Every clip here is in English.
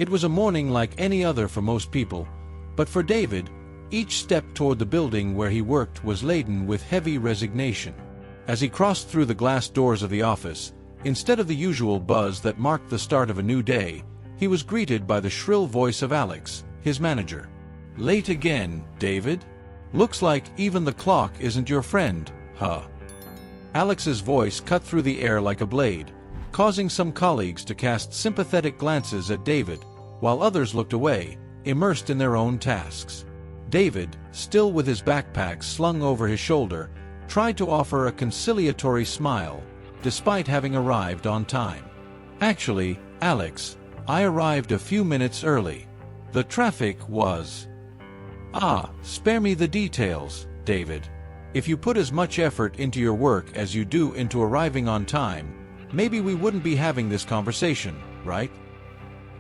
It was a morning like any other for most people, but for David, each step toward the building where he worked was laden with heavy resignation. As he crossed through the glass doors of the office, instead of the usual buzz that marked the start of a new day, he was greeted by the shrill voice of Alex, his manager. "Late again, David? Looks like even the clock isn't your friend, huh?" Alex's voice cut through the air like a blade, causing some colleagues to cast sympathetic glances at David, while others looked away, immersed in their own tasks. David, still with his backpack slung over his shoulder, tried to offer a conciliatory smile, despite having arrived on time. "Actually, Alex, I arrived a few minutes early. The traffic was..." Spare me the details, David. If you put as much effort into your work as you do into arriving on time, maybe we wouldn't be having this conversation, right?"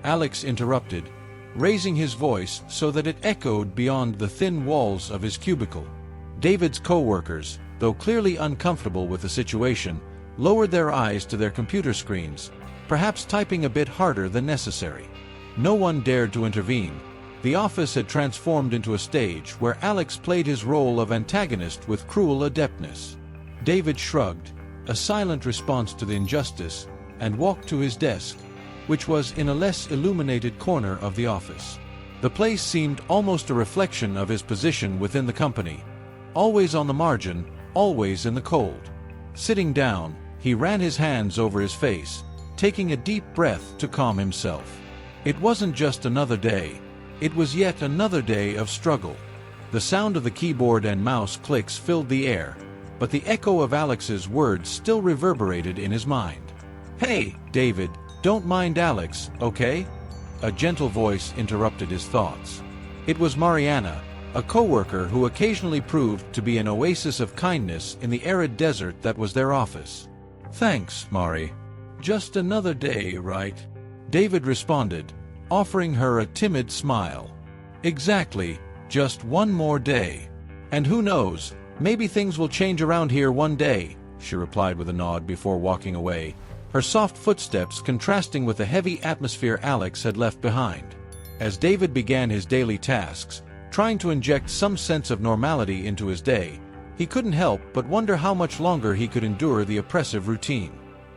Alex interrupted, raising his voice so that it echoed beyond the thin walls of his cubicle. David's co-workers, though clearly uncomfortable with the situation, lowered their eyes to their computer screens, perhaps typing a bit harder than necessary. No one dared to intervene. The office had transformed into a stage where Alex played his role of antagonist with cruel adeptness. David shrugged, a silent response to the injustice, and walked to his desk, which was in a less illuminated corner of the office. The place seemed almost a reflection of his position within the company. Always on the margin, always in the cold. Sitting down, he ran his hands over his face, taking a deep breath to calm himself. It wasn't just another day. It was yet another day of struggle. The sound of the keyboard and mouse clicks filled the air, but the echo of Alex's words still reverberated in his mind. "Hey, David, don't mind Alex, okay?" A gentle voice interrupted his thoughts. It was Mariana, a coworker who occasionally proved to be an oasis of kindness in the arid desert that was their office. "Thanks, Mari. Just another day, right?" David responded, offering her a timid smile. "Exactly, just one more day. And who knows, maybe things will change around here one day," she replied with a nod before walking away, her soft footsteps contrasting with the heavy atmosphere Alex had left behind. As David began his daily tasks, trying to inject some sense of normality into his day, he couldn't help but wonder how much longer he could endure the oppressive routine.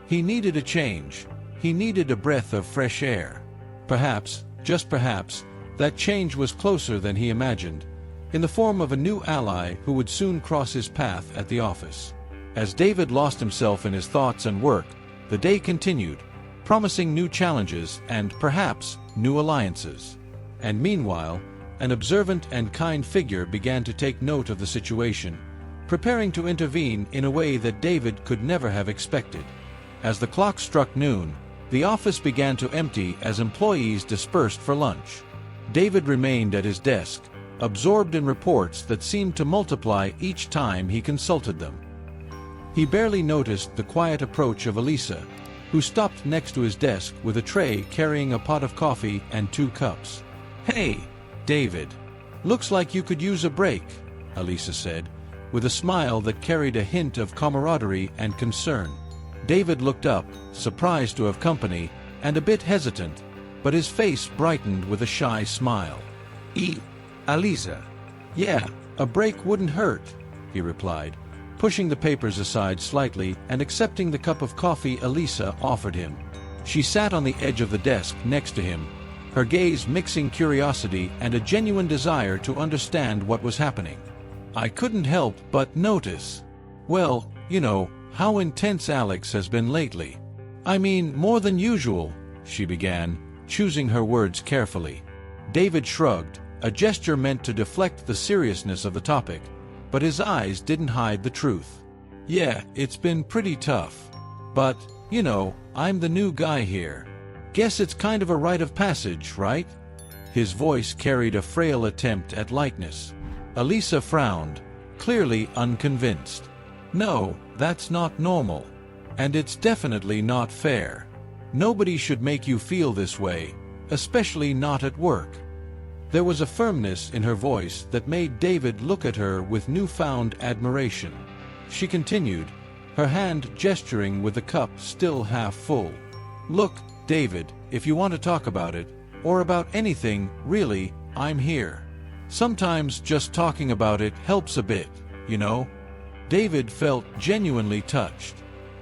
He needed a change. He needed a breath of fresh air. Perhaps, just perhaps, that change was closer than he imagined, in the form of a new ally who would soon cross his path at the office. As David lost himself in his thoughts and work, the day continued, promising new challenges and, perhaps, new alliances. And meanwhile, an observant and kind figure began to take note of the situation, preparing to intervene in a way that David could never have expected. As the clock struck noon, the office began to empty as employees dispersed for lunch. David remained at his desk, absorbed in reports that seemed to multiply each time he consulted them. He barely noticed the quiet approach of Alisa, who stopped next to his desk with a tray carrying a pot of coffee and 2 cups. "Hey, David. Looks like you could use a break," Alisa said, with a smile that carried a hint of camaraderie and concern. David looked up, surprised to have company, and a bit hesitant, but his face brightened with a shy smile. Alisa. "Yeah, a break wouldn't hurt," he replied, pushing the papers aside slightly and accepting the cup of coffee Alisa offered him. She sat on the edge of the desk next to him, her gaze mixing curiosity and a genuine desire to understand what was happening. "I couldn't help but notice. Well, you know, how intense Alex has been lately. I mean, more than usual," she began, choosing her words carefully. David shrugged, a gesture meant to deflect the seriousness of the topic, but his eyes didn't hide the truth. "Yeah, it's been pretty tough. But, you know, I'm the new guy here. Guess it's kind of a rite of passage, right?" His voice carried a frail attempt at lightness. Alisa frowned, clearly unconvinced. "No, that's not normal. And it's definitely not fair. Nobody should make you feel this way, especially not at work." There was a firmness in her voice that made David look at her with newfound admiration. She continued, her hand gesturing with the cup still half full. "Look, David, if you want to talk about it, or about anything, really, I'm here. Sometimes just talking about it helps a bit, you know? David felt genuinely touched.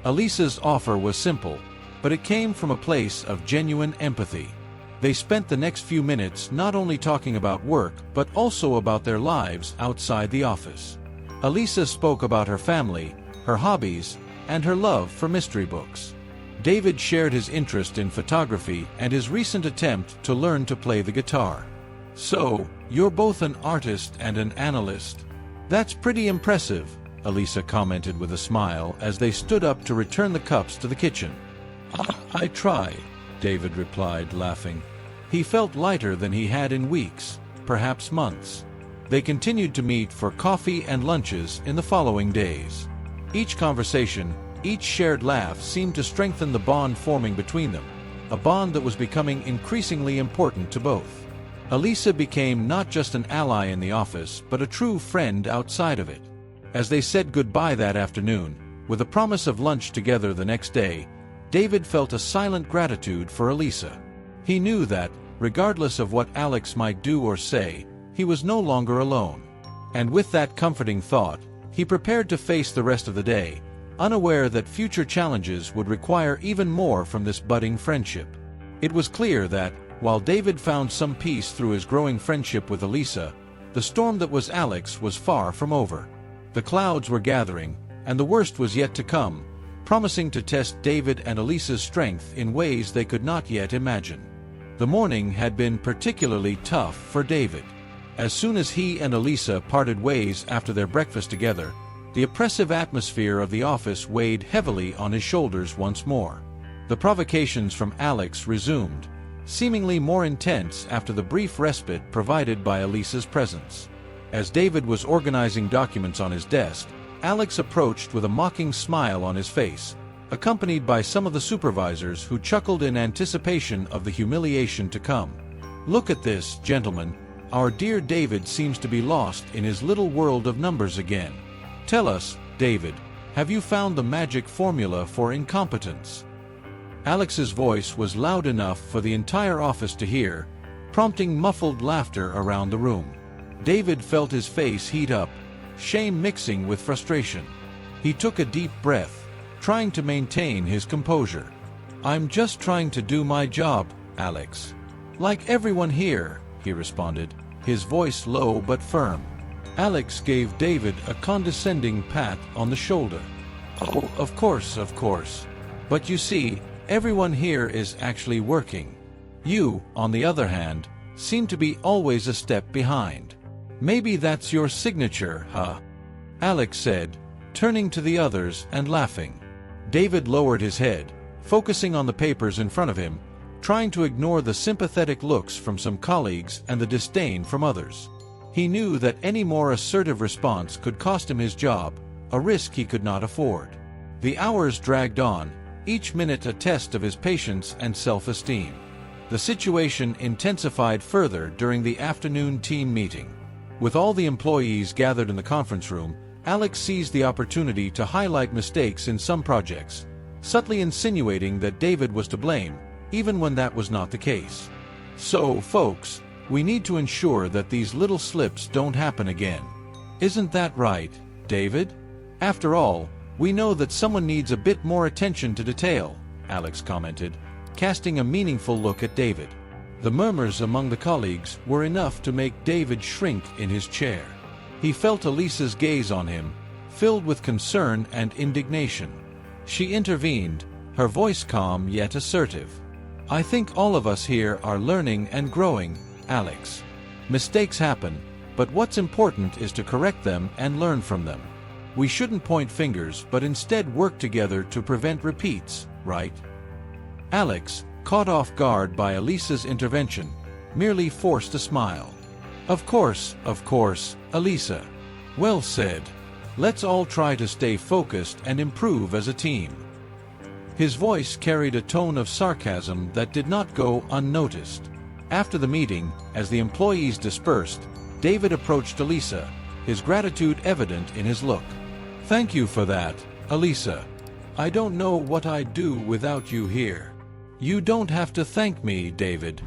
Alisa's offer was simple, but it came from a place of genuine empathy. They spent the next few minutes not only talking about work, but also about their lives outside the office. Alisa spoke about her family, her hobbies, and her love for mystery books. David shared his interest in photography and his recent attempt to learn to play the guitar. "So, you're both an artist and an analyst. That's pretty impressive," Alisa commented with a smile as they stood up to return the cups to the kitchen. "I try," David replied, laughing. He felt lighter than he had in weeks, perhaps months. They continued to meet for coffee and lunches in the following days. Each conversation, each shared laugh seemed to strengthen the bond forming between them, a bond that was becoming increasingly important to both. Alisa became not just an ally in the office, but a true friend outside of it. As they said goodbye that afternoon, with a promise of lunch together the next day, David felt a silent gratitude for Alisa. He knew that, regardless of what Alex might do or say, he was no longer alone. And with that comforting thought, he prepared to face the rest of the day, unaware that future challenges would require even more from this budding friendship. It was clear that, while David found some peace through his growing friendship with Alisa, the storm that was Alex was far from over. The clouds were gathering, and the worst was yet to come, promising to test David and Alisa's strength in ways they could not yet imagine. The morning had been particularly tough for David. As soon as he and Alisa parted ways after their breakfast together, the oppressive atmosphere of the office weighed heavily on his shoulders once more. The provocations from Alex resumed, seemingly more intense after the brief respite provided by Alisa's presence. As David was organizing documents on his desk, Alex approached with a mocking smile on his face, accompanied by some of the supervisors who chuckled in anticipation of the humiliation to come. "Look at this, gentlemen. Our dear David seems to be lost in his little world of numbers again. Tell us, David, have you found the magic formula for incompetence?" Alex's voice was loud enough for the entire office to hear, prompting muffled laughter around the room. David felt his face heat up, shame mixing with frustration. He took a deep breath, trying to maintain his composure. "I'm just trying to do my job, Alex. Like everyone here," he responded, his voice low but firm. Alex gave David a condescending pat on the shoulder. "Oh, of course. But you see, everyone here is actually working. You, on the other hand, seem to be always a step behind. Maybe that's your signature, huh?" Alex said, turning to the others and laughing. David lowered his head, focusing on the papers in front of him, trying to ignore the sympathetic looks from some colleagues and the disdain from others. He knew that any more assertive response could cost him his job, a risk he could not afford. The hours dragged on, each minute a test of his patience and self-esteem. The situation intensified further during the afternoon team meeting. With all the employees gathered in the conference room, Alex seized the opportunity to highlight mistakes in some projects, subtly insinuating that David was to blame, even when that was not the case. "So, folks, we need to ensure that these little slips don't happen again. Isn't that right, David? After all, we know that someone needs a bit more attention to detail," Alex commented, casting a meaningful look at David. The murmurs among the colleagues were enough to make David shrink in his chair. He felt Alisa's gaze on him, filled with concern and indignation. She intervened, her voice calm yet assertive. "I think all of us here are learning and growing, Alex. Mistakes happen, but what's important is to correct them and learn from them. We shouldn't point fingers but instead work together to prevent repeats, right?" Alex, caught off guard by Alisa's intervention, merely forced a smile. Of course, Alisa. Well said. Let's all try to stay focused and improve as a team." His voice carried a tone of sarcasm that did not go unnoticed. After the meeting, as the employees dispersed, David approached Alisa, his gratitude evident in his look. "Thank you for that, Alisa. I don't know what I'd do without you here." "You don't have to thank me, David.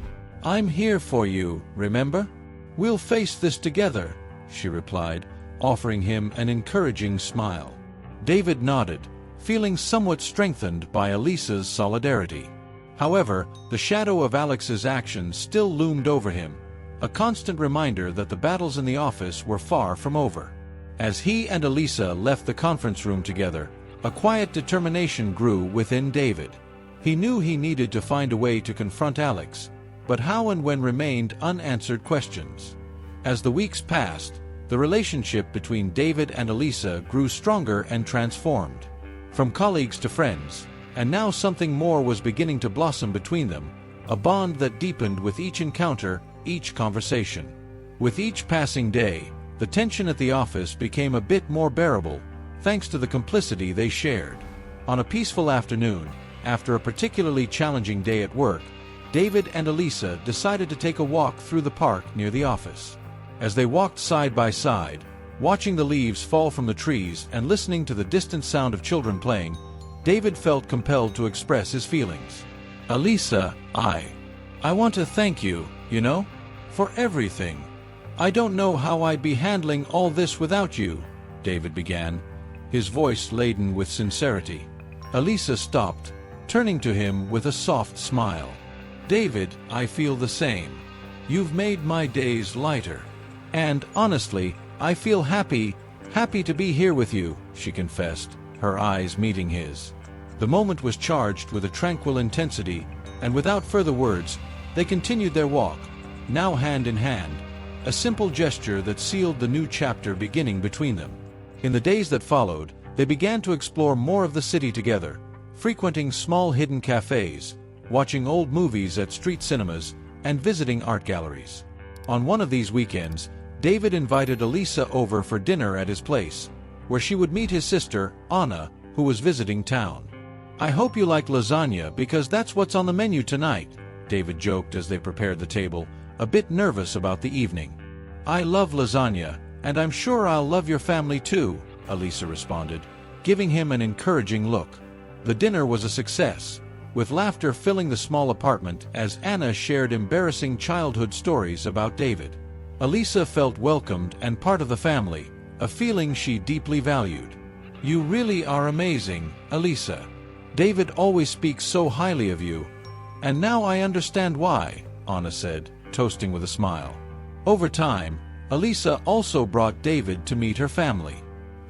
"I'm here for you, remember? We'll face this together," she replied, offering him an encouraging smile. David nodded, feeling somewhat strengthened by Alisa's solidarity. However, the shadow of Alex's actions still loomed over him, a constant reminder that the battles in the office were far from over. As he and Alisa left the conference room together, a quiet determination grew within David. He knew he needed to find a way to confront Alex, but how and when remained unanswered questions. As the weeks passed, the relationship between David and Alisa grew stronger and transformed. From colleagues to friends, and now something more was beginning to blossom between them, a bond that deepened with each encounter, each conversation. With each passing day, the tension at the office became a bit more bearable, thanks to the complicity they shared. On a peaceful afternoon, after a particularly challenging day at work, David and Alisa decided to take a walk through the park near the office. As they walked side by side, watching the leaves fall from the trees and listening to the distant sound of children playing, David felt compelled to express his feelings. "Alisa, I want to thank you, for everything. I don't know how I'd be handling all this without you," David began, his voice laden with sincerity. Alisa stopped, turning to him with a soft smile. "David, I feel the same. You've made my days lighter. And, honestly, I feel happy to be here with you," she confessed, her eyes meeting his. The moment was charged with a tranquil intensity, and without further words, they continued their walk, now hand in hand, a simple gesture that sealed the new chapter beginning between them. In the days that followed, they began to explore more of the city together, frequenting small hidden cafes, watching old movies at street cinemas, and visiting art galleries. On one of these weekends, David invited Alisa over for dinner at his place, where she would meet his sister, Anna, who was visiting town. "I hope you like lasagna because that's what's on the menu tonight," David joked as they prepared the table, a bit nervous about the evening. "I love lasagna, and I'm sure I'll love your family too," Alisa responded, giving him an encouraging look. The dinner was a success, with laughter filling the small apartment as Anna shared embarrassing childhood stories about David. Alisa felt welcomed and part of the family, a feeling she deeply valued. "You really are amazing, Alisa. David always speaks so highly of you. And now I understand why," Anna said, toasting with a smile. Over time, Alisa also brought David to meet her family.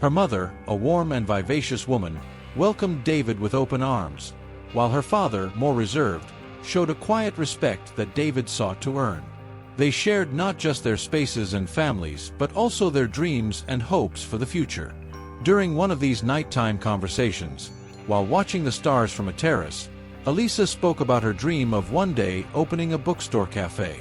Her mother, a warm and vivacious woman, welcomed David with open arms, while her father, more reserved, showed a quiet respect that David sought to earn. They shared not just their spaces and families, but also their dreams and hopes for the future. During one of these nighttime conversations, while watching the stars from a terrace, Alisa spoke about her dream of one day opening a bookstore cafe.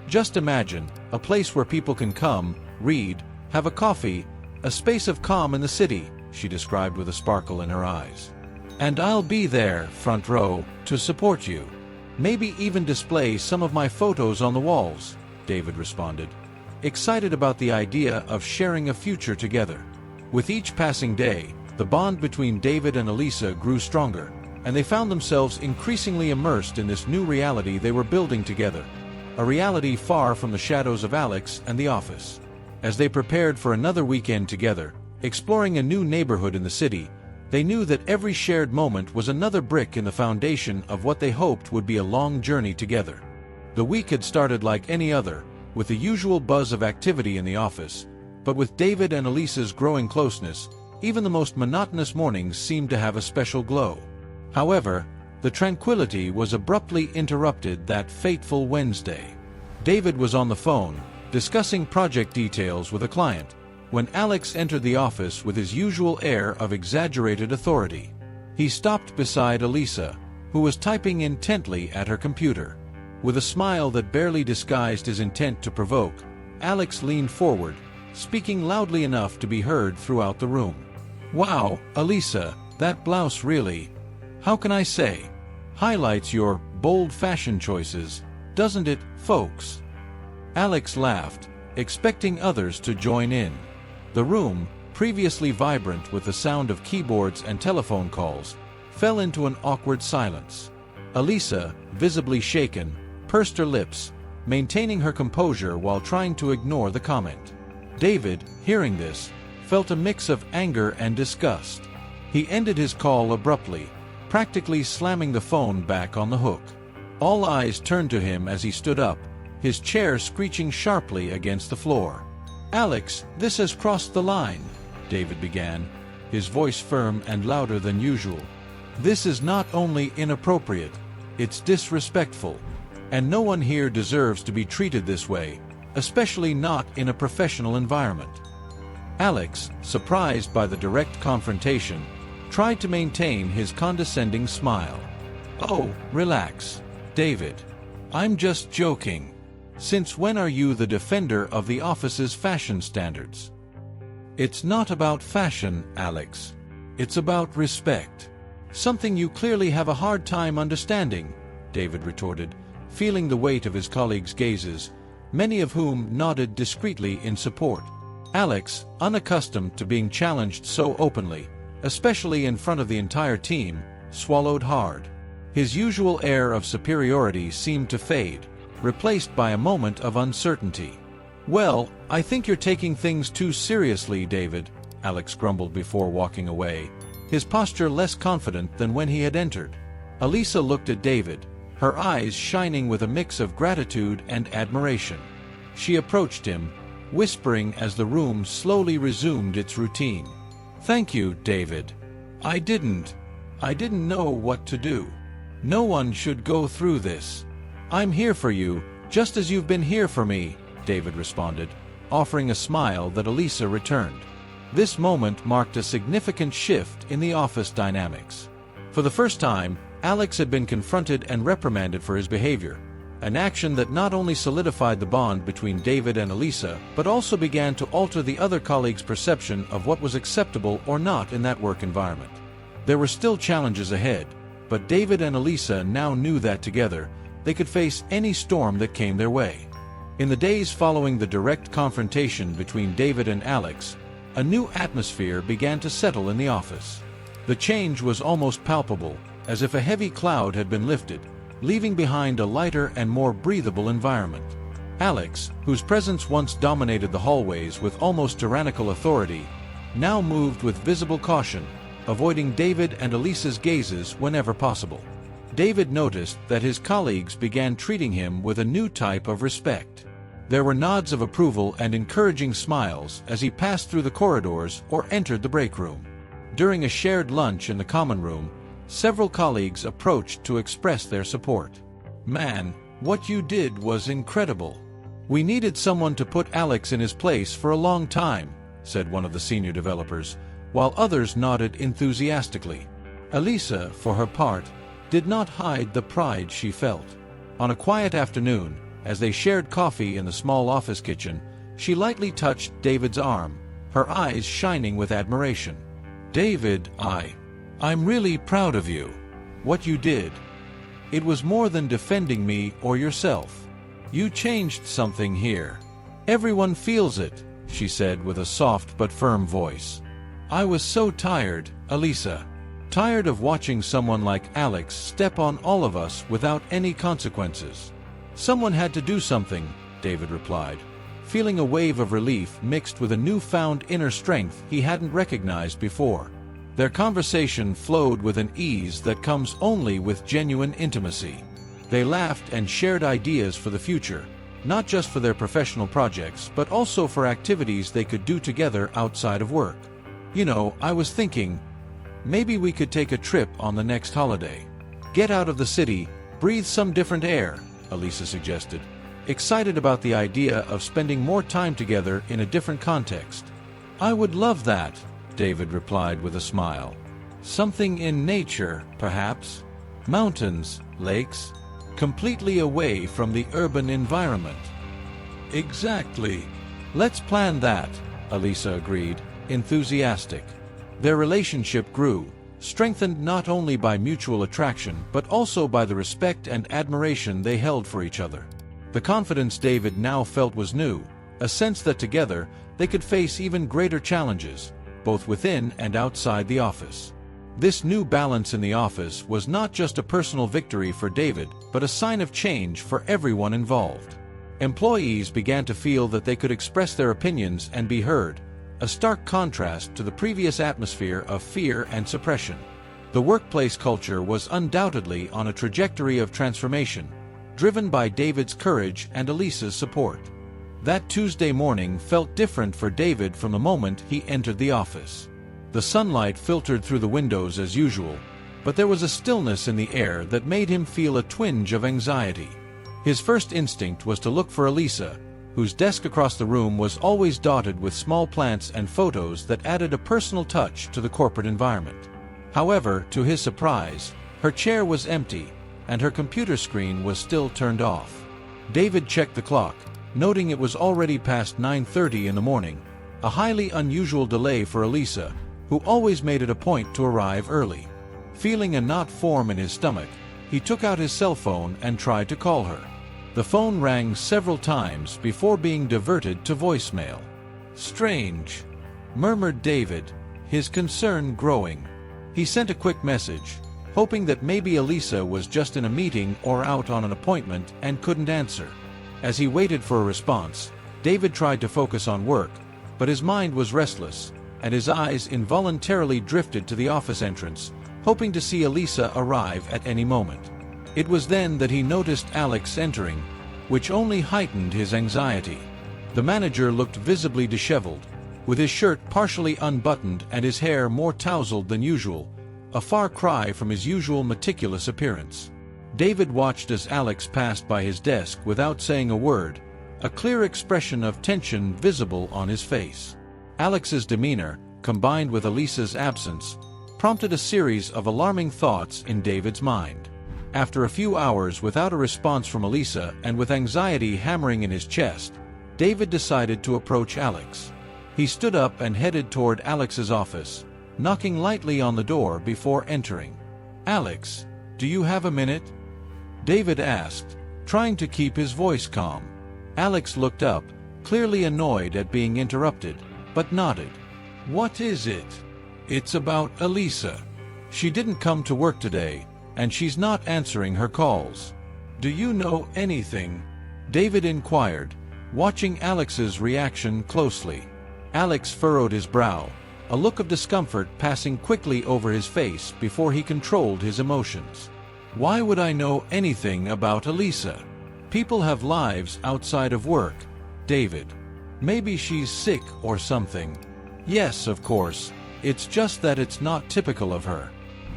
"Just imagine, a place where people can come, read, have a coffee, a space of calm in the city," she described with a sparkle in her eyes. "And I'll be there, front row, to support you. Maybe even display some of my photos on the walls," David responded, excited about the idea of sharing a future together. With each passing day, the bond between David and Alisa grew stronger, and they found themselves increasingly immersed in this new reality they were building together, a reality far from the shadows of Alex and the office. As they prepared for another weekend together, exploring a new neighborhood in the city, they knew that every shared moment was another brick in the foundation of what they hoped would be a long journey together. The week had started like any other, with the usual buzz of activity in the office, but with David and Alisa's growing closeness, even the most monotonous mornings seemed to have a special glow. However, the tranquility was abruptly interrupted that fateful Wednesday. David was on the phone, discussing project details with a client, when Alex entered the office with his usual air of exaggerated authority. He stopped beside Alisa, who was typing intently at her computer. With a smile that barely disguised his intent to provoke, Alex leaned forward, speaking loudly enough to be heard throughout the room. "Wow, Alisa, that blouse really, how can I say, highlights your bold fashion choices, doesn't it, folks?" Alex laughed, expecting others to join in. The room, previously vibrant with the sound of keyboards and telephone calls, fell into an awkward silence. Alisa, visibly shaken, pursed her lips, maintaining her composure while trying to ignore the comment. David, hearing this, felt a mix of anger and disgust. He ended his call abruptly, practically slamming the phone back on the hook. All eyes turned to him as he stood up, his chair screeching sharply against the floor. "Alex, this has crossed the line," David began, his voice firm and louder than usual. "This is not only inappropriate, it's disrespectful. And no one here deserves to be treated this way, especially not in a professional environment." Alex, surprised by the direct confrontation, tried to maintain his condescending smile. "Oh, relax, David. I'm just joking. Since when are you the defender of the office's fashion standards?" "It's not about fashion, Alex. It's about respect. Something you clearly have a hard time understanding," David retorted, feeling the weight of his colleagues' gazes, many of whom nodded discreetly in support. Alex, unaccustomed to being challenged so openly, especially in front of the entire team, swallowed hard. His usual air of superiority seemed to fade, replaced by a moment of uncertainty. "Well, I think you're taking things too seriously, David," Alex grumbled before walking away, his posture less confident than when he had entered. Alisa looked at David, her eyes shining with a mix of gratitude and admiration. She approached him, whispering as the room slowly resumed its routine. "Thank you, David. I didn't know what to do. No one should go through this. I'm here for you, just as you've been here for me," David responded, offering a smile that Alisa returned. This moment marked a significant shift in the office dynamics. For the first time, Alex had been confronted and reprimanded for his behavior, an action that not only solidified the bond between David and Alisa, but also began to alter the other colleagues' perception of what was acceptable or not in that work environment. There were still challenges ahead, but David and Alisa now knew that together, they could face any storm that came their way. In the days following the direct confrontation between David and Alex, a new atmosphere began to settle in the office. The change was almost palpable, as if a heavy cloud had been lifted, leaving behind a lighter and more breathable environment. Alex, whose presence once dominated the hallways with almost tyrannical authority, now moved with visible caution, avoiding David and Alisa's gazes whenever possible. David noticed that his colleagues began treating him with a new type of respect. There were nods of approval and encouraging smiles as he passed through the corridors or entered the break room. During a shared lunch in the common room, several colleagues approached to express their support. "Man, what you did was incredible. We needed someone to put Alex in his place for a long time," said one of the senior developers, while others nodded enthusiastically. Alisa, for her part, did not hide the pride she felt. On a quiet afternoon, as they shared coffee in the small office kitchen, she lightly touched David's arm, her eyes shining with admiration. "David, I'm really proud of you. What you did. It was more than defending me or yourself. You changed something here. Everyone feels it," she said with a soft but firm voice. "I was so tired, Alisa. Tired of watching someone like Alex step on all of us without any consequences." "Someone had to do something," David replied, feeling a wave of relief mixed with a newfound inner strength he hadn't recognized before. Their conversation flowed with an ease that comes only with genuine intimacy. They laughed and shared ideas for the future, not just for their professional projects, but also for activities they could do together outside of work. "You know, I was thinking, maybe we could take a trip on the next holiday. Get out of the city, breathe some different air," Alisa suggested, excited about the idea of spending more time together in a different context. "I would love that," David replied with a smile. "Something in nature, perhaps? Mountains, lakes, completely away from the urban environment." "Exactly. Let's plan that," Alisa agreed, enthusiastic. Their relationship grew, strengthened not only by mutual attraction but also by the respect and admiration they held for each other. The confidence David now felt was new, a sense that together they could face even greater challenges, both within and outside the office. This new balance in the office was not just a personal victory for David, but a sign of change for everyone involved. Employees began to feel that they could express their opinions and be heard, a stark contrast to the previous atmosphere of fear and suppression. The workplace culture was undoubtedly on a trajectory of transformation, driven by David's courage and Alisa's support. That Tuesday morning felt different for David from the moment he entered the office. The sunlight filtered through the windows as usual, but there was a stillness in the air that made him feel a twinge of anxiety. His first instinct was to look for Alisa, whose desk across the room was always dotted with small plants and photos that added a personal touch to the corporate environment. However, to his surprise, her chair was empty, and her computer screen was still turned off. David checked the clock, noting it was already past 9:30 in the morning, a highly unusual delay for Alisa, who always made it a point to arrive early. Feeling a knot form in his stomach, he took out his cell phone and tried to call her. The phone rang several times before being diverted to voicemail. "Strange," murmured David, his concern growing. He sent a quick message, hoping that maybe Alisa was just in a meeting or out on an appointment and couldn't answer. As he waited for a response, David tried to focus on work, but his mind was restless, and his eyes involuntarily drifted to the office entrance, hoping to see Alisa arrive at any moment. It was then that he noticed Alex entering, which only heightened his anxiety. The manager looked visibly disheveled, with his shirt partially unbuttoned and his hair more tousled than usual, a far cry from his usual meticulous appearance. David watched as Alex passed by his desk without saying a word, a clear expression of tension visible on his face. Alex's demeanor, combined with Alisa's absence, prompted a series of alarming thoughts in David's mind. After a few hours without a response from Alisa and with anxiety hammering in his chest, David decided to approach Alex. He stood up and headed toward Alex's office, knocking lightly on the door before entering. "Alex, do you have a minute?" David asked, trying to keep his voice calm. Alex looked up, clearly annoyed at being interrupted, but nodded. "What is it?" "It's about Alisa. She didn't come to work today, and she's not answering her calls." "Do you know anything?" David inquired, watching Alex's reaction closely. Alex furrowed his brow, a look of discomfort passing quickly over his face before he controlled his emotions. "Why would I know anything about Alisa? People have lives outside of work, David. Maybe she's sick or something." "Yes, of course. It's just that it's not typical of her.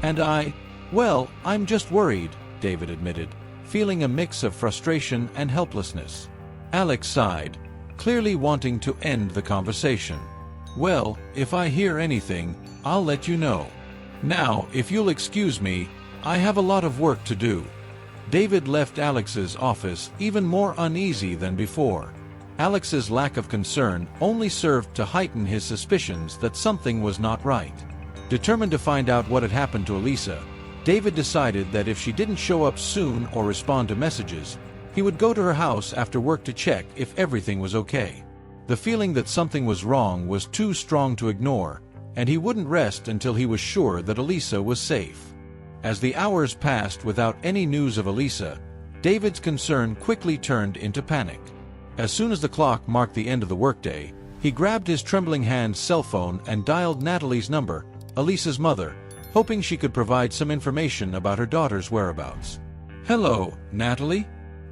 And well, I'm just worried," David admitted, feeling a mix of frustration and helplessness. Alex sighed, clearly wanting to end the conversation. "Well, if I hear anything, I'll let you know. Now, if you'll excuse me, I have a lot of work to do." David left Alex's office even more uneasy than before. Alex's lack of concern only served to heighten his suspicions that something was not right. Determined to find out what had happened to Alisa, David decided that if she didn't show up soon or respond to messages, he would go to her house after work to check if everything was okay. The feeling that something was wrong was too strong to ignore, and he wouldn't rest until he was sure that Alisa was safe. As the hours passed without any news of Alisa, David's concern quickly turned into panic. As soon as the clock marked the end of the workday, he grabbed his trembling hand's cell phone and dialed Natalie's number, Alisa's mother, hoping she could provide some information about her daughter's whereabouts. "Hello, Natalie?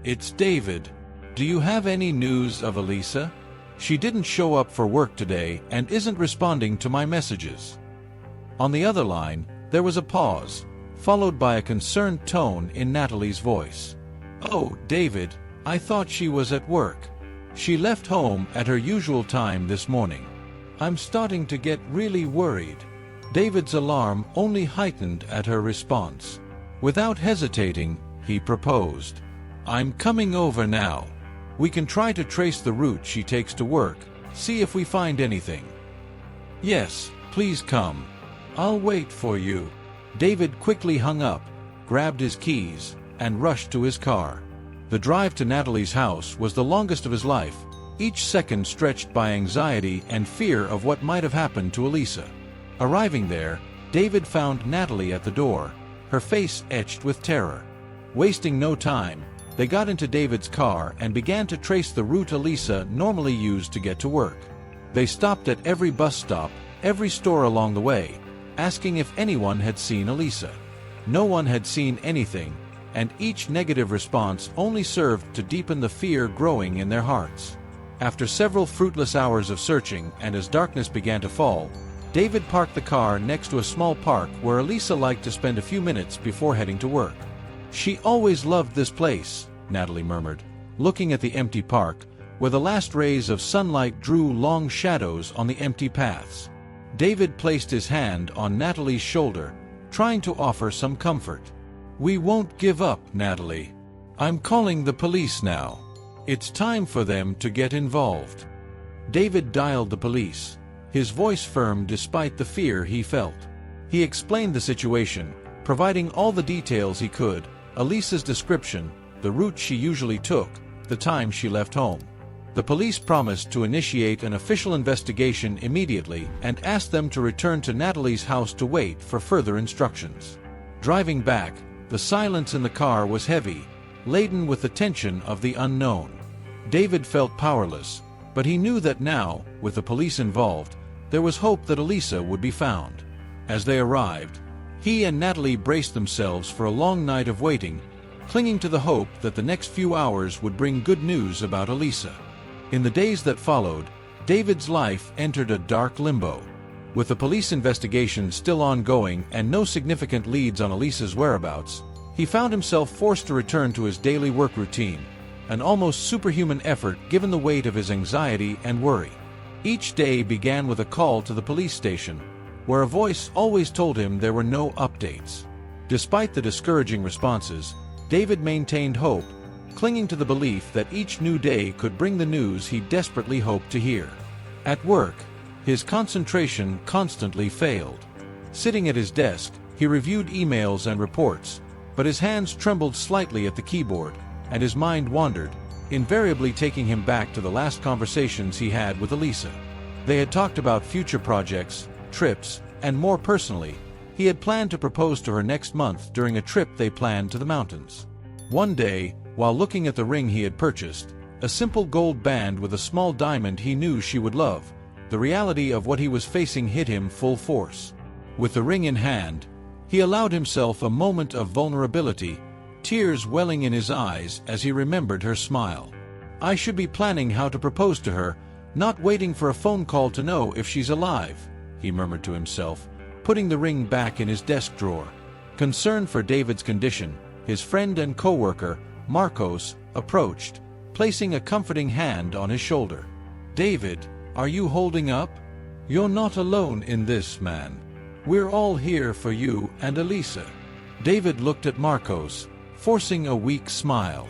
It's David. Do you have any news of Alisa? She didn't show up for work today and isn't responding to my messages." On the other line, there was a pause, followed by a concerned tone in Natalie's voice. "Oh, David, I thought she was at work. She left home at her usual time this morning. I'm starting to get really worried." David's alarm only heightened at her response. Without hesitating, he proposed, "I'm coming over now. We can try to trace the route she takes to work, see if we find anything." "Yes, please come. I'll wait for you." David quickly hung up, grabbed his keys, and rushed to his car. The drive to Natalie's house was the longest of his life, each second stretched by anxiety and fear of what might have happened to Alisa. Arriving there, David found Natalie at the door, her face etched with terror. Wasting no time, They got into David's car and began to trace the route Alisa normally used to get to work. They stopped at every bus stop, every store along the way, asking if anyone had seen Alisa. No one had seen anything, and each negative response only served to deepen the fear growing in their hearts. After several fruitless hours of searching and as darkness began to fall, David parked the car next to a small park where Alisa liked to spend a few minutes before heading to work. "She always loved this place," Natalie murmured, looking at the empty park, where the last rays of sunlight drew long shadows on the empty paths. David placed his hand on Natalie's shoulder, trying to offer some comfort. "We won't give up, Natalie. I'm calling the police now. It's time for them to get involved." David dialed the police, his voice firm despite the fear he felt. He explained the situation, providing all the details he could: Alisa's description, the route she usually took, the time she left home. The police promised to initiate an official investigation immediately and asked them to return to Natalie's house to wait for further instructions. Driving back, the silence in the car was heavy, laden with the tension of the unknown. David felt powerless, but he knew that now, with the police involved, there was hope that Alisa would be found. As they arrived, he and Natalie braced themselves for a long night of waiting, clinging to the hope that the next few hours would bring good news about Alisa. In the days that followed, David's life entered a dark limbo. With the police investigation still ongoing and no significant leads on Alisa's whereabouts, he found himself forced to return to his daily work routine, an almost superhuman effort given the weight of his anxiety and worry. Each day began with a call to the police station, where a voice always told him there were no updates. Despite the discouraging responses, David maintained hope, clinging to the belief that each new day could bring the news he desperately hoped to hear. At work, his concentration constantly failed. Sitting at his desk, he reviewed emails and reports, but his hands trembled slightly at the keyboard, and his mind wandered, invariably taking him back to the last conversations he had with Alisa. They had talked about future projects, trips, and more personally, he had planned to propose to her next month during a trip they planned to the mountains. One day, while looking at the ring he had purchased, a simple gold band with a small diamond he knew she would love, the reality of what he was facing hit him full force. With the ring in hand, he allowed himself a moment of vulnerability, tears welling in his eyes as he remembered her smile. "I should be planning how to propose to her, not waiting for a phone call to know if she's alive," he murmured to himself, putting the ring back in his desk drawer. Concerned for David's condition, his friend and co-worker, Marcos, approached, placing a comforting hand on his shoulder. "David, are you holding up? You're not alone in this, man. We're all here for you and Alisa." David looked at Marcos, forcing a weak smile.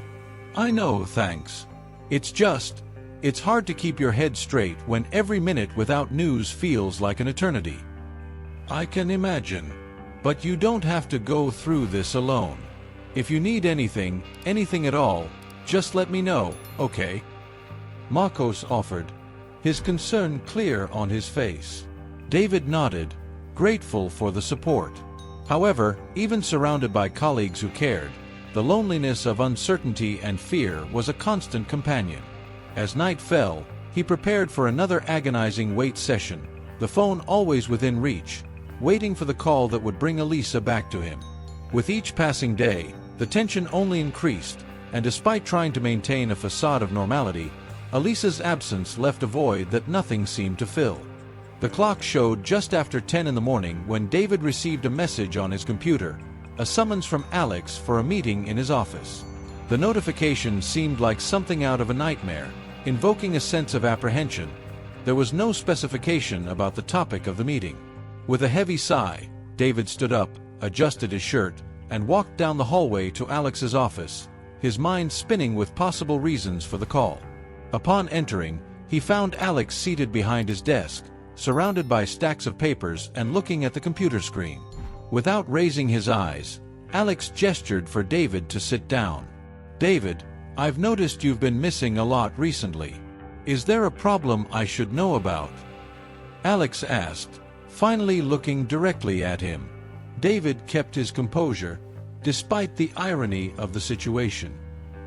"I know, thanks. It's hard to keep your head straight when every minute without news feels like an eternity." "I can imagine. But you don't have to go through this alone. If you need anything at all, just let me know, okay?" Marcos offered, his concern clear on his face. David nodded, grateful for the support. However, even surrounded by colleagues who cared, the loneliness of uncertainty and fear was a constant companion. As night fell, he prepared for another agonizing wait session, the phone always within reach, waiting for the call that would bring Alisa back to him. With each passing day, the tension only increased, and despite trying to maintain a facade of normality, Alisa's absence left a void that nothing seemed to fill. The clock showed just after 10 in the morning when David received a message on his computer, a summons from Alex for a meeting in his office. The notification seemed like something out of a nightmare, invoking a sense of apprehension. There was no specification about the topic of the meeting. With a heavy sigh, David stood up, adjusted his shirt, and walked down the hallway to Alex's office, his mind spinning with possible reasons for the call. Upon entering, he found Alex seated behind his desk, surrounded by stacks of papers and looking at the computer screen. Without raising his eyes, Alex gestured for David to sit down. "David, I've noticed you've been missing a lot recently. Is there a problem I should know about?" Alex asked, finally looking directly at him. David kept his composure, despite the irony of the situation.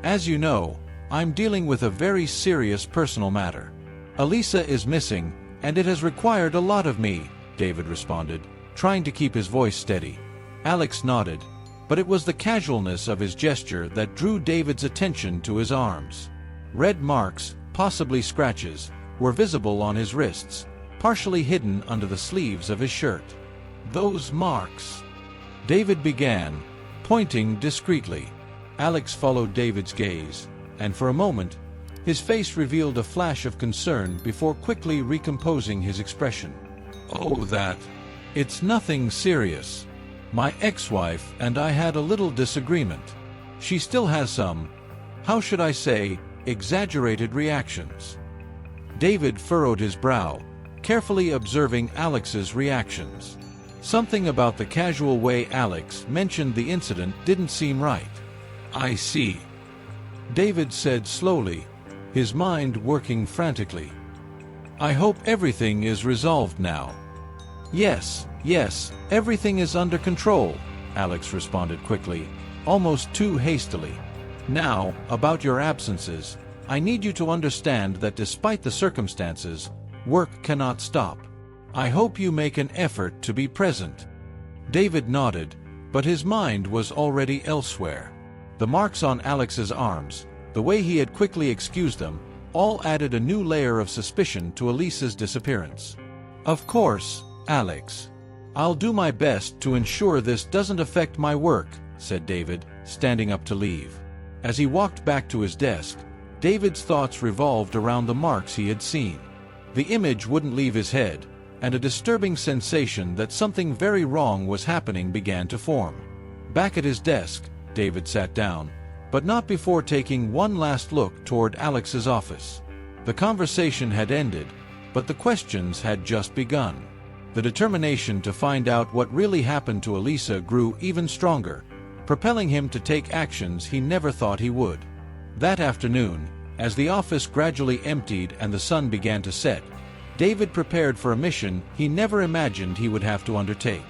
As you know, I'm dealing with a very serious personal matter. Alisa is missing, and it has required a lot of me, David responded, trying to keep his voice steady. Alex nodded, but it was the casualness of his gesture that drew David's attention to his arms. Red marks, possibly scratches, were visible on his wrists, partially hidden under the sleeves of his shirt. Those marks. David began, pointing discreetly. Alex followed David's gaze, and for a moment, his face revealed a flash of concern before quickly recomposing his expression. Oh, that. It's nothing serious. My ex-wife and I had a little disagreement. She still has some, how should I say, exaggerated reactions. David furrowed his brow, carefully observing Alex's reactions. Something about the casual way Alex mentioned the incident didn't seem right. I see, David said slowly, his mind working frantically. I hope everything is resolved now. Yes, everything is under control, Alex responded quickly, almost too hastily. Now, about your absences, I need you to understand that despite the circumstances, work cannot stop. I hope you make an effort to be present. David nodded, but his mind was already elsewhere. The marks on Alex's arms, the way he had quickly excused them, all added a new layer of suspicion to Alisa's disappearance. Of course, Alex. I'll do my best to ensure this doesn't affect my work, said David, standing up to leave. As he walked back to his desk, David's thoughts revolved around the marks he had seen. The image wouldn't leave his head, and a disturbing sensation that something very wrong was happening began to form. Back at his desk, David sat down, but not before taking one last look toward Alex's office. The conversation had ended, but the questions had just begun. The determination to find out what really happened to Alisa grew even stronger, propelling him to take actions he never thought he would. That afternoon, as the office gradually emptied and the sun began to set, David prepared for a mission he never imagined he would have to undertake.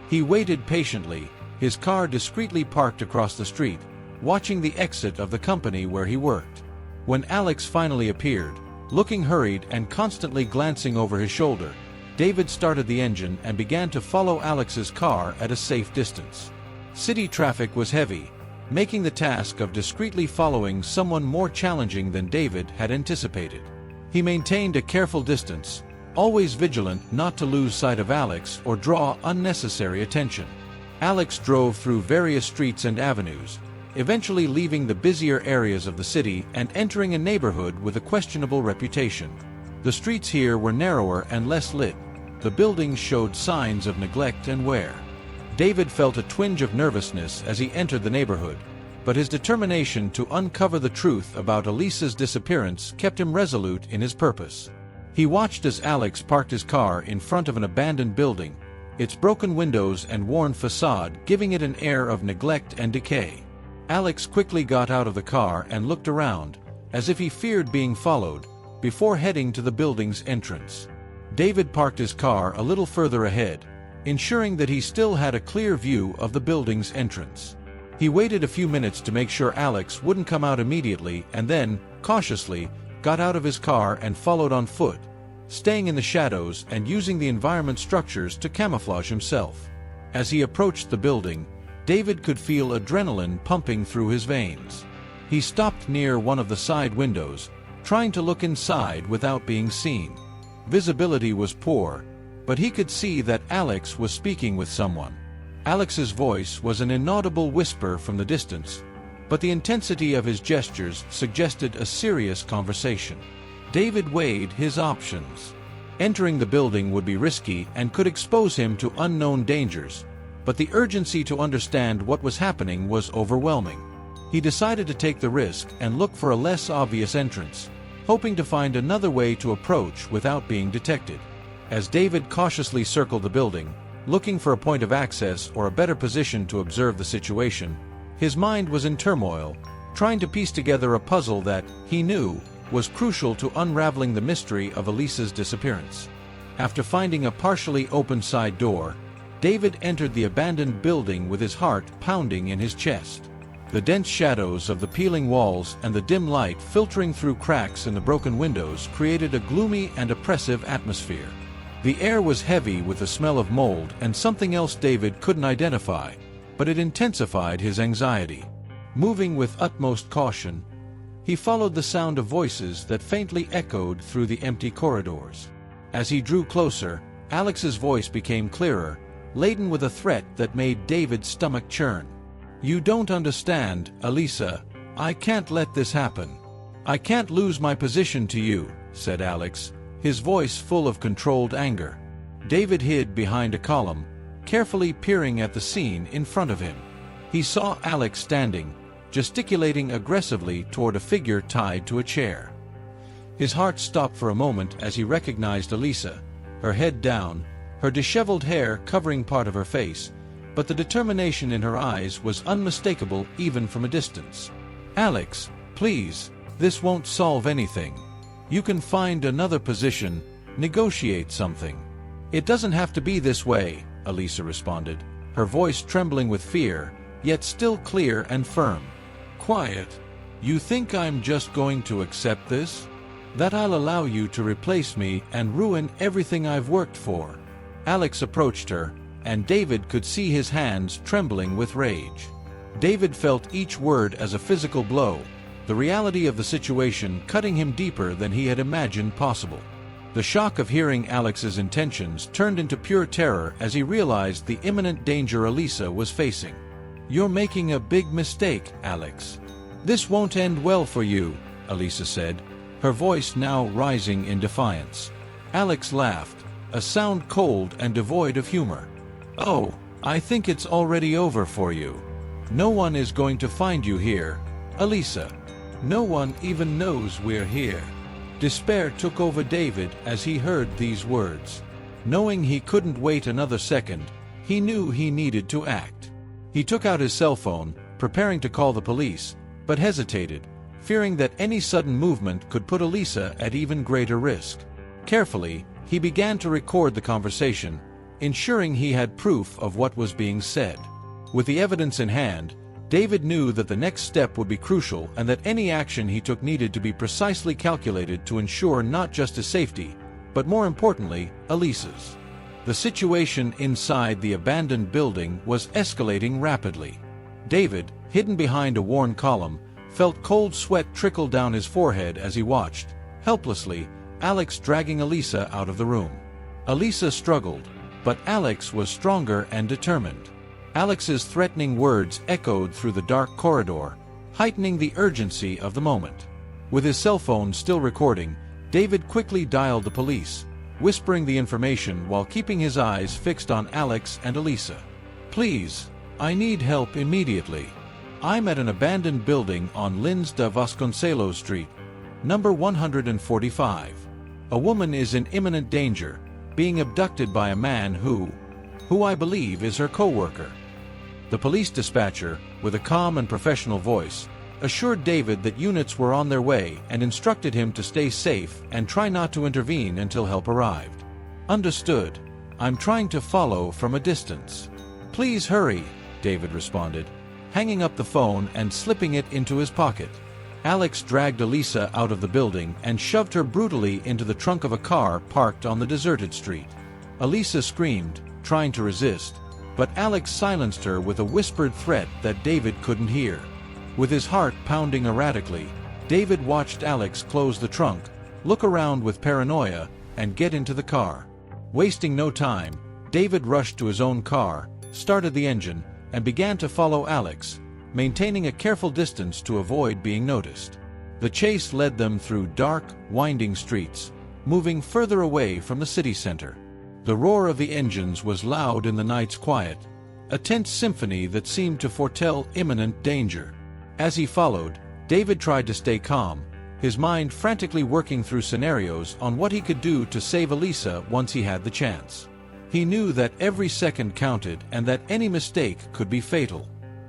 He waited patiently, his car discreetly parked across the street, watching the exit of the company where he worked. When Alex finally appeared, looking hurried and constantly glancing over his shoulder, David started the engine and began to follow Alex's car at a safe distance. City traffic was heavy, making the task of discreetly following someone more challenging than David had anticipated. He maintained a careful distance, always vigilant not to lose sight of Alex or draw unnecessary attention. Alex drove through various streets and avenues, eventually leaving the busier areas of the city and entering a neighborhood with a questionable reputation. The streets here were narrower and less lit. The buildings showed signs of neglect and wear. David felt a twinge of nervousness as he entered the neighborhood, but his determination to uncover the truth about Alisa's disappearance kept him resolute in his purpose. He watched as Alex parked his car in front of an abandoned building, its broken windows and worn facade giving it an air of neglect and decay. Alex quickly got out of the car and looked around, as if he feared being followed, before heading to the building's entrance. David parked his car a little further ahead, ensuring that he still had a clear view of the building's entrance. He waited a few minutes to make sure Alex wouldn't come out immediately and then, cautiously, got out of his car and followed on foot, staying in the shadows and using the environment structures to camouflage himself. As he approached the building, David could feel adrenaline pumping through his veins. He stopped near one of the side windows, trying to look inside without being seen. Visibility was poor, but he could see that Alex was speaking with someone. Alex's voice was an inaudible whisper from the distance, but the intensity of his gestures suggested a serious conversation. David weighed his options. Entering the building would be risky and could expose him to unknown dangers, but the urgency to understand what was happening was overwhelming. He decided to take the risk and look for a less obvious entrance, hoping to find another way to approach without being detected. As David cautiously circled the building, looking for a point of access or a better position to observe the situation, his mind was in turmoil, trying to piece together a puzzle that, he knew, was crucial to unraveling the mystery of Alisa's disappearance. After finding a partially open side door, David entered the abandoned building with his heart pounding in his chest. The dense shadows of the peeling walls and the dim light filtering through cracks in the broken windows created a gloomy and oppressive atmosphere. The air was heavy with the smell of mold and something else David couldn't identify, but it intensified his anxiety. Moving with utmost caution, he followed the sound of voices that faintly echoed through the empty corridors. As he drew closer, Alex's voice became clearer, laden with a threat that made David's stomach churn. "You don't understand, Alisa. I can't let this happen. I can't lose my position to you," said Alex, his voice full of controlled anger. David hid behind a column, carefully peering at the scene in front of him. He saw Alex standing, gesticulating aggressively toward a figure tied to a chair. His heart stopped for a moment as he recognized Alisa, her head down, her disheveled hair covering part of her face, but the determination in her eyes was unmistakable even from a distance. "Alex, please, this won't solve anything. You can find another position, negotiate something." "It doesn't have to be this way," Alisa responded, her voice trembling with fear, yet still clear and firm. "Quiet. You think I'm just going to accept this? That I'll allow you to replace me and ruin everything I've worked for?" Alex approached her, and David could see his hands trembling with rage. David felt each word as a physical blow, the reality of the situation cutting him deeper than he had imagined possible. The shock of hearing Alex's intentions turned into pure terror as he realized the imminent danger Alisa was facing. "You're making a big mistake, Alex. This won't end well for you," Alisa said, her voice now rising in defiance. Alex laughed, a sound cold and devoid of humor. "Oh, I think it's already over for you. No one is going to find you here, Alisa. No one even knows we're here." Despair took over David as he heard these words. Knowing he couldn't wait another second, he knew he needed to act. He took out his cell phone, preparing to call the police, but hesitated, fearing that any sudden movement could put Alisa at even greater risk. Carefully, he began to record the conversation, ensuring he had proof of what was being said. With the evidence in hand, David knew that the next step would be crucial and that any action he took needed to be precisely calculated to ensure not just his safety, but more importantly, Alisa's. The situation inside the abandoned building was escalating rapidly. David, hidden behind a worn column, felt cold sweat trickle down his forehead as he watched, helplessly, Alex dragging Alisa out of the room. Alisa struggled, but Alex was stronger and determined. Alex's threatening words echoed through the dark corridor, heightening the urgency of the moment. With his cell phone still recording, David quickly dialed the police, whispering the information while keeping his eyes fixed on Alex and Alisa. "Please, I need help immediately. I'm at an abandoned building on Lins de Vasconcelos Street, number 145. A woman is in imminent danger, being abducted by a man who I believe is her co-worker." The police dispatcher, with a calm and professional voice, assured David that units were on their way and instructed him to stay safe and try not to intervene until help arrived. "Understood. I'm trying to follow from a distance." "Please hurry," David responded, hanging up the phone and slipping it into his pocket. Alex dragged Alisa out of the building and shoved her brutally into the trunk of a car parked on the deserted street. Alisa screamed, trying to resist, but Alex silenced her with a whispered threat that David couldn't hear. With his heart pounding erratically, David watched Alex close the trunk, look around with paranoia, and get into the car. Wasting no time, David rushed to his own car, started the engine, and began to follow Alex, maintaining a careful distance to avoid being noticed. The chase led them through dark, winding streets, moving further away from the city center. The roar of the engines was loud in the night's quiet, a tense symphony that seemed to foretell imminent danger. As he followed, David tried to stay calm, his mind frantically working through scenarios on what he could do to save Alisa once he had the chance. He knew that every second counted and that any mistake could be fatal.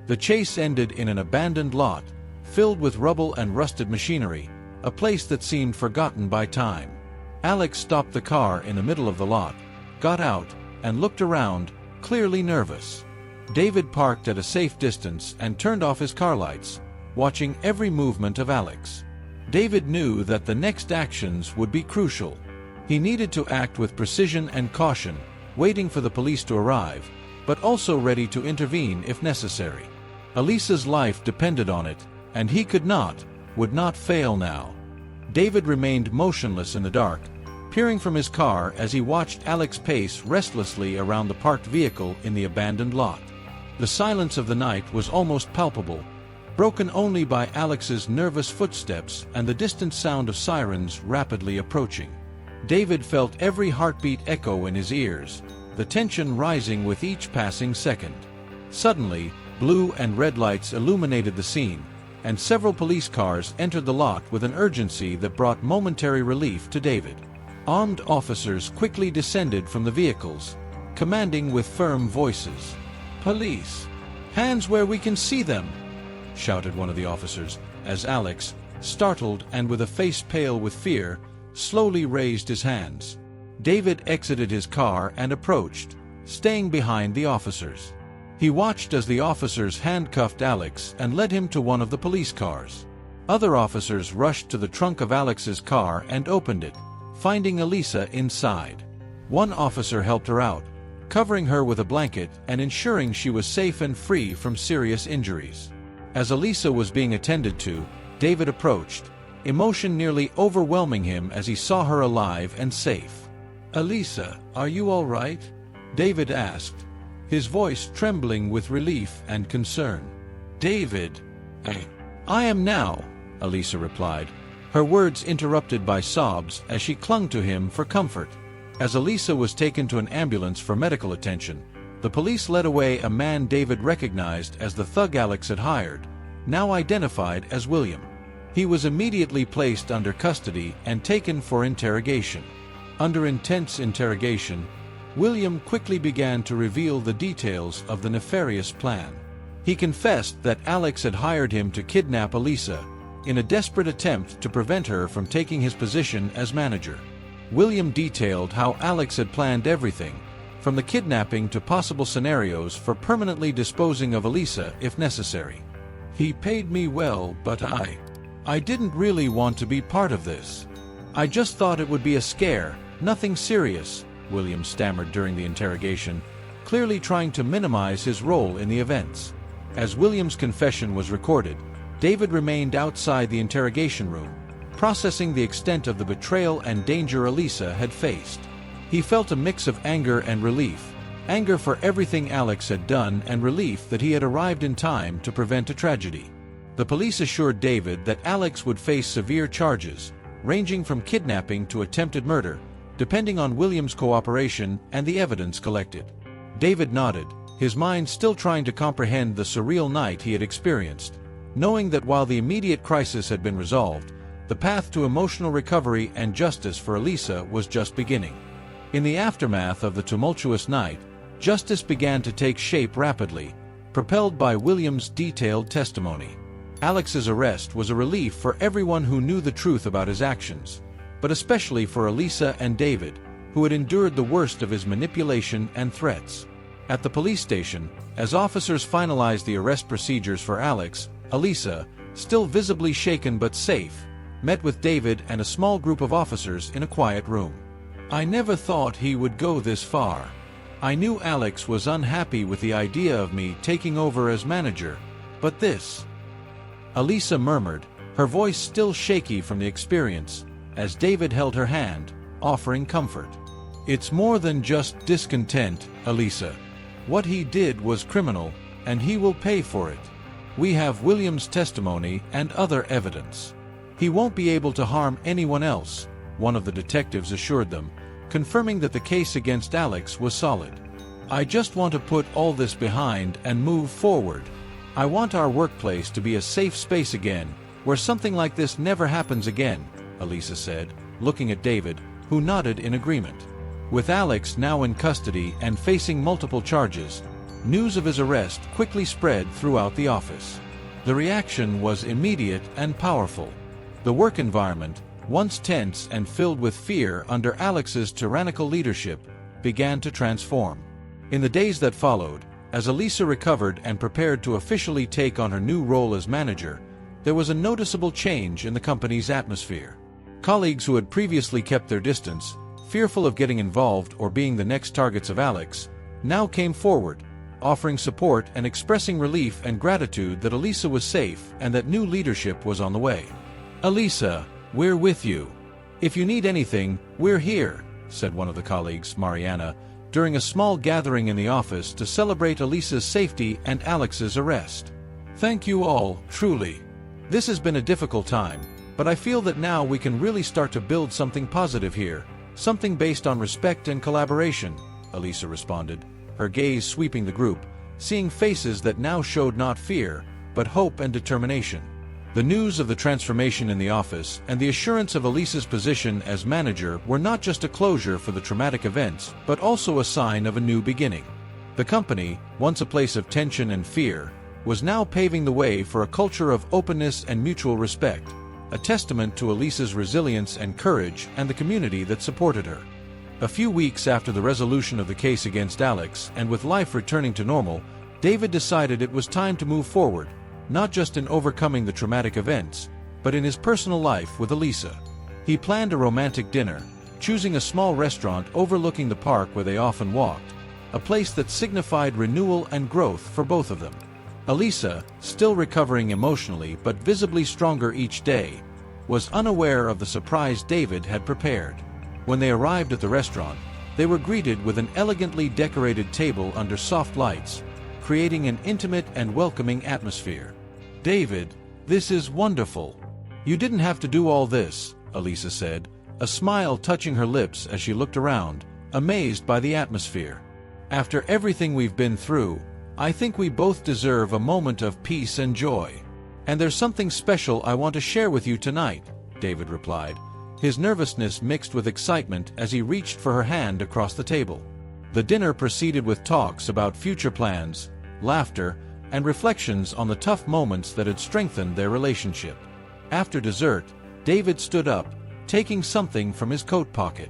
The chase ended in an abandoned lot, filled with rubble and rusted machinery, a place that seemed forgotten by time. Alex stopped the car in the middle of the lot, got out, and looked around, clearly nervous. David parked at a safe distance and turned off his car lights, watching every movement of Alex. David knew that the next actions would be crucial. He needed to act with precision and caution, waiting for the police to arrive, but also ready to intervene if necessary. Alisa's life depended on it, and he would not fail now. David remained motionless in the dark, peering from his car as he watched Alex pace restlessly around the parked vehicle in the abandoned lot. The silence of the night was almost palpable, broken only by Alex's nervous footsteps and the distant sound of sirens rapidly approaching. David felt every heartbeat echo in his ears, the tension rising with each passing second. Suddenly, blue and red lights illuminated the scene, and several police cars entered the lot with an urgency that brought momentary relief to David. Armed officers quickly descended from the vehicles, commanding with firm voices. "Police! Hands where we can see them!" shouted one of the officers, as Alex, startled and with a face pale with fear, slowly raised his hands. David exited his car and approached, staying behind the officers. He watched as the officers handcuffed Alex and led him to one of the police cars. Other officers rushed to the trunk of Alex's car and opened it, finding Alisa inside. One officer helped her out, covering her with a blanket and ensuring she was safe and free from serious injuries. As Alisa was being attended to, David approached, emotion nearly overwhelming him as he saw her alive and safe. "Alisa, are you all right?" David asked, his voice trembling with relief and concern. "David, I am now," Alisa replied, her words interrupted by sobs as she clung to him for comfort. As Alisa was taken to an ambulance for medical attention, the police led away a man David recognized as the thug Alex had hired, now identified as William. He was immediately placed under custody and taken for interrogation. Under intense interrogation, William quickly began to reveal the details of the nefarious plan. He confessed that Alex had hired him to kidnap Alisa, in a desperate attempt to prevent her from taking his position as manager. William detailed how Alex had planned everything, from the kidnapping to possible scenarios for permanently disposing of Alisa if necessary. "He paid me well, but I didn't really want to be part of this. I just thought it would be a scare, nothing serious," William stammered during the interrogation, clearly trying to minimize his role in the events. As William's confession was recorded, David remained outside the interrogation room, processing the extent of the betrayal and danger Alisa had faced. He felt a mix of anger and relief, anger for everything Alex had done and relief that he had arrived in time to prevent a tragedy. The police assured David that Alex would face severe charges, ranging from kidnapping to attempted murder, depending on William's cooperation and the evidence collected. David nodded, his mind still trying to comprehend the surreal night he had experienced, knowing that while the immediate crisis had been resolved, the path to emotional recovery and justice for Alisa was just beginning. In the aftermath of the tumultuous night, justice began to take shape rapidly, propelled by William's detailed testimony. Alex's arrest was a relief for everyone who knew the truth about his actions, but especially for Alisa and David, who had endured the worst of his manipulation and threats. At the police station, as officers finalized the arrest procedures for Alex, Alisa, still visibly shaken but safe, met with David and a small group of officers in a quiet room. "I never thought he would go this far. I knew Alex was unhappy with the idea of me taking over as manager, but this..." Alisa murmured, her voice still shaky from the experience, as David held her hand, offering comfort. "It's more than just discontent, Alisa. What he did was criminal, and he will pay for it. We have William's testimony and other evidence. He won't be able to harm anyone else," one of the detectives assured them, confirming that the case against Alex was solid. "I just want to put all this behind and move forward. I want our workplace to be a safe space again, where something like this never happens again," Alisa said, looking at David, who nodded in agreement. With Alex now in custody and facing multiple charges, news of his arrest quickly spread throughout the office. The reaction was immediate and powerful. The work environment, once tense and filled with fear under Alex's tyrannical leadership, began to transform. In the days that followed, As Alisa recovered and prepared to officially take on her new role as manager, there was a noticeable change in the company's atmosphere. Colleagues who had previously kept their distance, fearful of getting involved or being the next targets of Alex, now came forward, offering support and expressing relief and gratitude that Alisa was safe and that new leadership was on the way. "Alisa, we're with you. If you need anything, we're here," said one of the colleagues, Mariana, during a small gathering in the office to celebrate Alisa's safety and Alex's arrest. "Thank you all, truly. This has been a difficult time, but I feel that now we can really start to build something positive here, something based on respect and collaboration," Alisa responded, her gaze sweeping the group, seeing faces that now showed not fear, but hope and determination. The news of the transformation in the office and the assurance of Alisa's position as manager were not just a closure for the traumatic events, but also a sign of a new beginning. The company, once a place of tension and fear, was now paving the way for a culture of openness and mutual respect, a testament to Alisa's resilience and courage and the community that supported her. A few weeks after the resolution of the case against Alex and with life returning to normal, David decided it was time to move forward, not just in overcoming the traumatic events, but in his personal life with Alisa. He planned a romantic dinner, choosing a small restaurant overlooking the park where they often walked, a place that signified renewal and growth for both of them. Alisa, still recovering emotionally but visibly stronger each day, was unaware of the surprise David had prepared. When they arrived at the restaurant, they were greeted with an elegantly decorated table under soft lights, creating an intimate and welcoming atmosphere. "David, this is wonderful. You didn't have to do all this," Alisa said, a smile touching her lips as she looked around, amazed by the atmosphere. "After everything we've been through, I think we both deserve a moment of peace and joy. And there's something special I want to share with you tonight," David replied, his nervousness mixed with excitement as he reached for her hand across the table. The dinner proceeded with talks about future plans, laughter, and reflections on the tough moments that had strengthened their relationship. After dessert, David stood up, taking something from his coat pocket.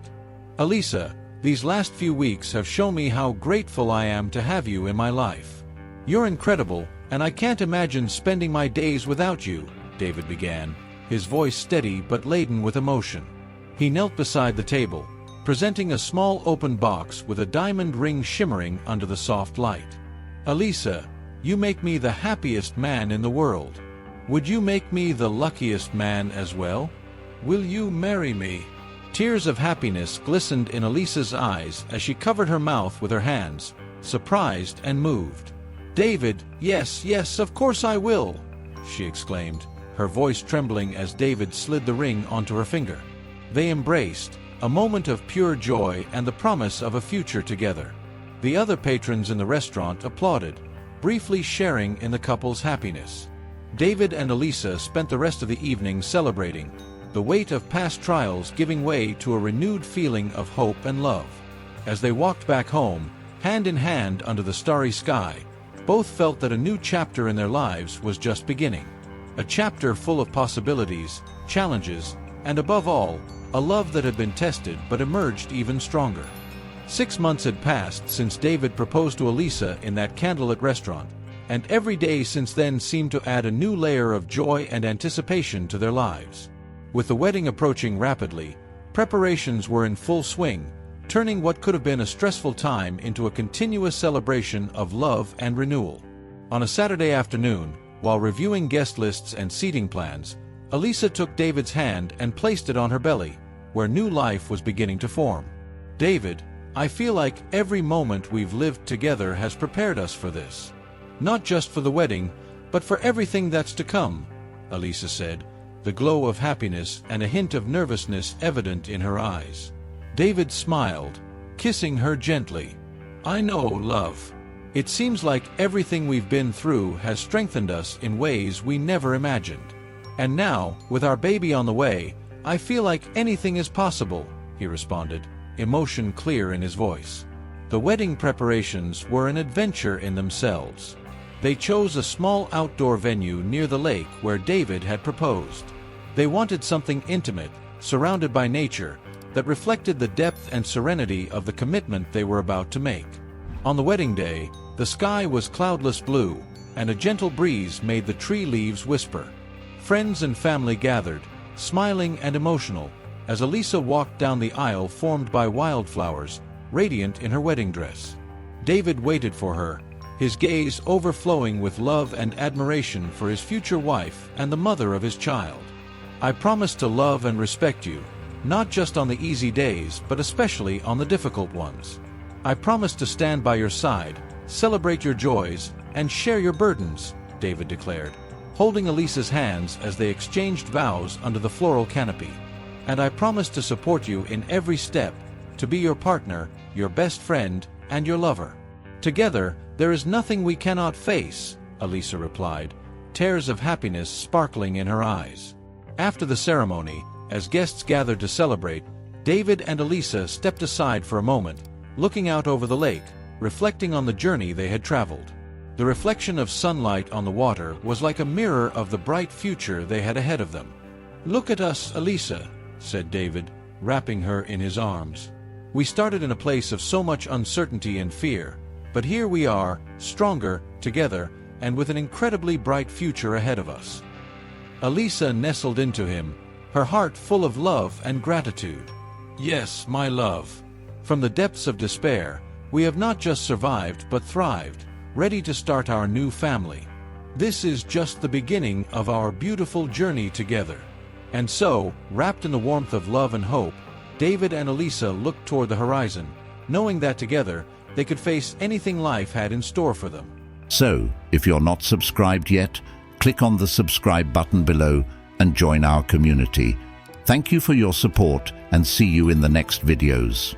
"Alisa, these last few weeks have shown me how grateful I am to have you in my life. You're incredible, and I can't imagine spending my days without you," David began, his voice steady but laden with emotion. He knelt beside the table, presenting a small open box with a diamond ring shimmering under the soft light. "Alisa, you make me the happiest man in the world. Would you make me the luckiest man as well? Will you marry me?" Tears of happiness glistened in Alisa's eyes as she covered her mouth with her hands, surprised and moved. "David, yes, yes, of course I will," she exclaimed, her voice trembling as David slid the ring onto her finger. They embraced, a moment of pure joy and the promise of a future together. The other patrons in the restaurant applauded, briefly sharing in the couple's happiness. David and Alisa spent the rest of the evening celebrating, the weight of past trials giving way to a renewed feeling of hope and love. As they walked back home, hand in hand under the starry sky, both felt that a new chapter in their lives was just beginning. A chapter full of possibilities, challenges, and above all, a love that had been tested but emerged even stronger. 6 months had passed since David proposed to Alisa in that candlelit restaurant, and every day since then seemed to add a new layer of joy and anticipation to their lives. With the wedding approaching rapidly, preparations were in full swing, turning what could have been a stressful time into a continuous celebration of love and renewal. On a Saturday afternoon, while reviewing guest lists and seating plans, Alisa took David's hand and placed it on her belly, where new life was beginning to form. "David, I feel like every moment we've lived together has prepared us for this. Not just for the wedding, but for everything that's to come," Alisa said, the glow of happiness and a hint of nervousness evident in her eyes. David smiled, kissing her gently. "I know, love. It seems like everything we've been through has strengthened us in ways we never imagined. And now, with our baby on the way, I feel like anything is possible," he responded, emotion clear in his voice. The wedding preparations were an adventure in themselves. They chose a small outdoor venue near the lake where David had proposed. They wanted something intimate, surrounded by nature, that reflected the depth and serenity of the commitment they were about to make. On the wedding day, The sky was cloudless blue, and a gentle breeze made the tree leaves whisper. Friends and family gathered, smiling and emotional, as Alisa walked down the aisle formed by wildflowers, radiant in her wedding dress. David waited for her, his gaze overflowing with love and admiration for his future wife and the mother of his child. "I promise to love and respect you, not just on the easy days but especially on the difficult ones. I promise to stand by your side, celebrate your joys, and share your burdens," David declared, holding Alisa's hands as they exchanged vows under the floral canopy. "And I promise to support you in every step, to be your partner, your best friend, and your lover." "Together, there is nothing we cannot face," Alisa replied, tears of happiness sparkling in her eyes. After the ceremony, as guests gathered to celebrate, David and Alisa stepped aside for a moment, looking out over the lake, reflecting on the journey they had traveled. The reflection of sunlight on the water was like a mirror of the bright future they had ahead of them. "Look at us, Alisa," said David, wrapping her in his arms. "We started in a place of so much uncertainty and fear, but here we are, stronger, together, and with an incredibly bright future ahead of us." Alisa nestled into him, her heart full of love and gratitude. "Yes, my love. From the depths of despair, we have not just survived but thrived, ready to start our new family. This is just the beginning of our beautiful journey together." And so, wrapped in the warmth of love and hope, David and Alisa looked toward the horizon, knowing that together they could face anything life had in store for them. So, if you're not subscribed yet, click on the subscribe button below and join our community. Thank you for your support and see you in the next videos.